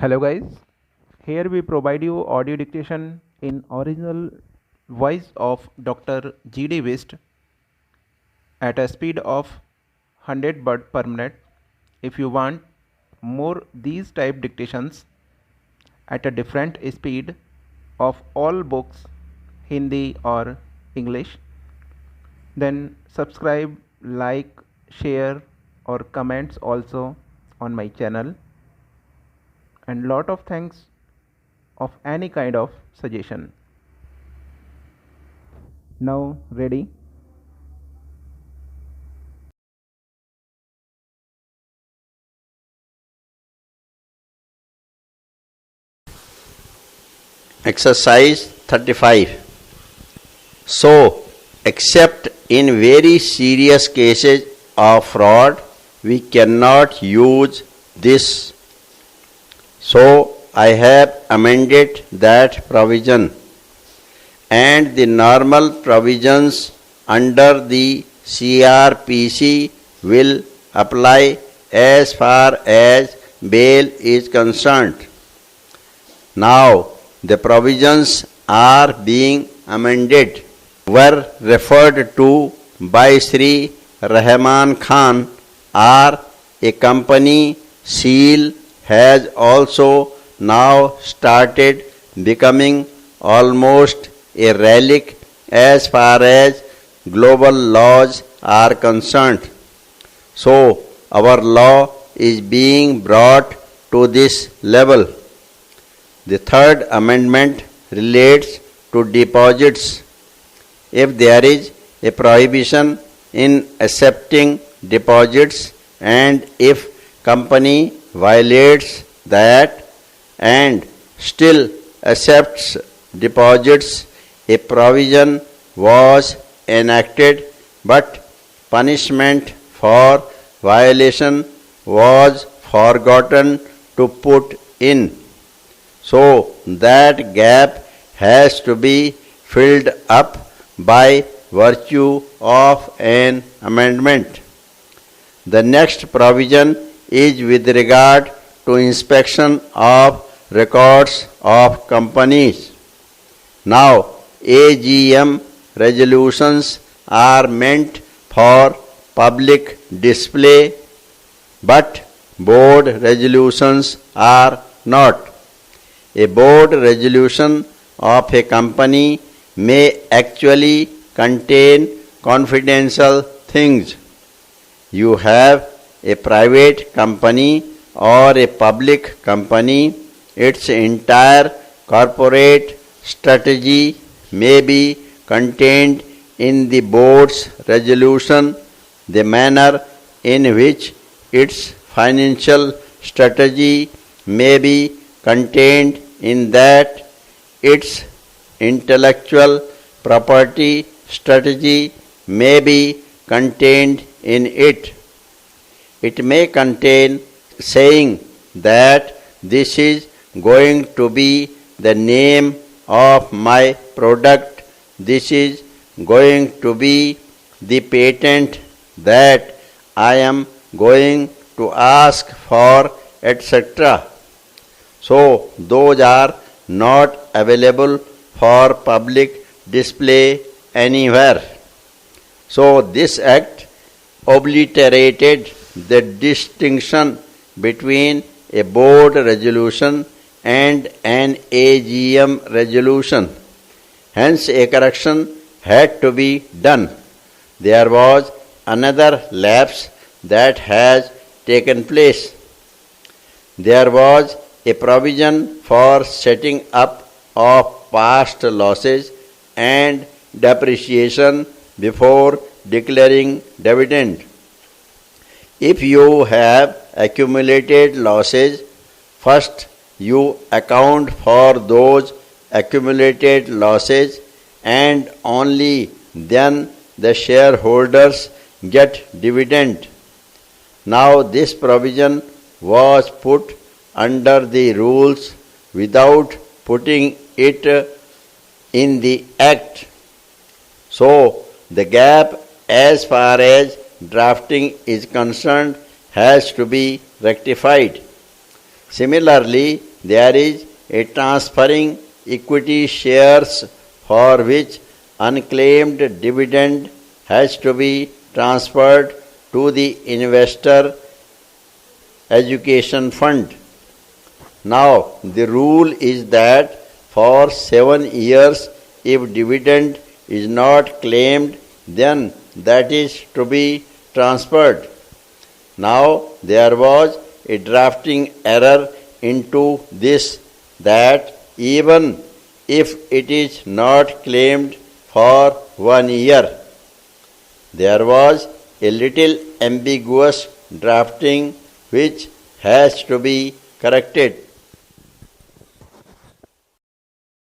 Hello guys, here we provide you audio dictation in original voice of Dr. G.D. Wist at a speed of 100 word per minute. If you want more these type dictations at a different speed of all books, Hindi or English, then subscribe, like, share or comments also on my channel, and lot of thanks of any kind of suggestion. Now ready? Exercise 35. So, except in very serious cases of fraud, we cannot use this. So, I have amended that provision, and the normal provisions under the CRPC will apply as far as bail is concerned. Now, the provisions are being amended were referred to by Sri Rahman Khan, or a company seal has also now started becoming almost a relic as far as global laws are concerned. So, our law is being brought to this level. The third amendment relates to deposits. If there is a prohibition in accepting deposits, and if company violates that and still accepts deposits, a provision was enacted, but punishment for violation was forgotten to put in. So that gap has to be filled up by virtue of an amendment. The next provision is with regard to inspection of records of companies. Now, AGM resolutions are meant for public display, but board resolutions are not. A board resolution of a company may actually contain confidential things. You have a private company or a public company, its entire corporate strategy may be contained in the board's resolution. The manner in which its financial strategy may be contained in that, its intellectual property strategy may be contained in it. It may contain saying that this is going to be the name of my product, this is going to be the patent that I am going to ask for, etc. So, those are not available for public display anywhere. So, this act obliterated the distinction between a board resolution and an AGM resolution. Hence, a correction had to be done. There was another lapse that has taken place. There was a provision for setting up of past losses and depreciation before declaring dividend. If you have accumulated losses, first you account for those accumulated losses, and only then the shareholders get dividend. Now this provision was put under the rules without putting it in the act. So the gap as far as drafting is concerned has to be rectified. Similarly, there is a transferring equity shares for which unclaimed dividend has to be transferred to the investor education fund. Now, the rule is that for 7 years, if dividend is not claimed, then that is to be transferred. Now, there was a drafting error into this, that even if it is not claimed for 1 year, there was a little ambiguous drafting which has to be corrected.